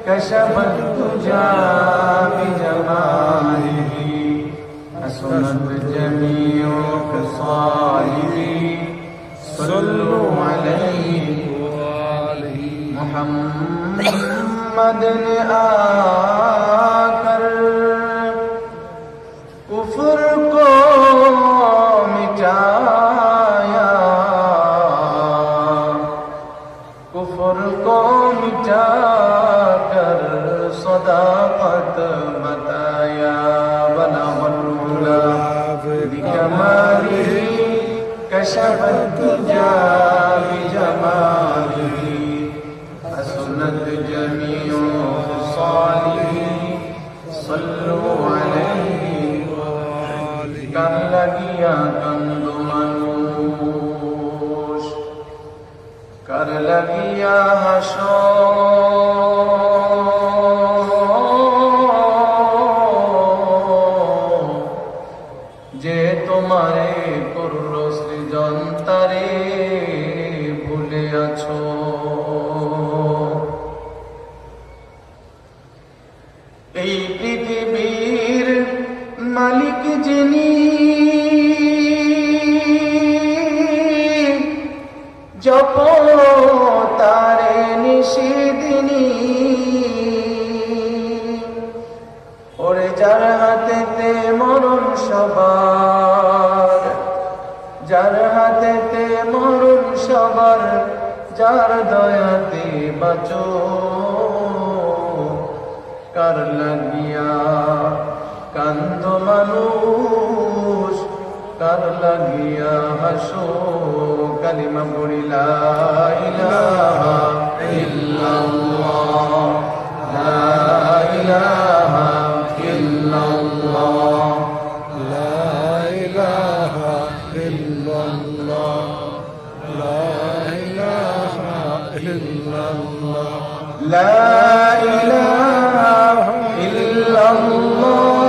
كشف الدجى بجماله حسنت جميع خصاله صلوا عليه محمد نے آکر کفر کو مٹایا کفر کو مٹا کر صداقت بتایا بلغ العلا بکمالہ کشف الدجى بجمالہ حسنت جميع خصاله صلوا عليه کر لگیا کند منوش کر لگیا حشر যে তোমারে করলো সৃজন তারে ভুলে আছো এই পৃথিবীর মালিক যিনি জপ তারে নিষিদিনী ওরে যার হাতেতে মরণ সবার যার হাতেতে মরণ সবার যার দয়াতে বাঁচো কার লাগিয়া কান্দ মানুষ কার লাগিয়া হাসো কালিমা পড়ি লা ইলাহা ইল্লাল্লাহ লা ইলাহা ইল্লাল্লাহ লা ইলাহা ইল্লাল্লাহ লা ইলাহা ইল্লাল্লাহ لا إله إلا الله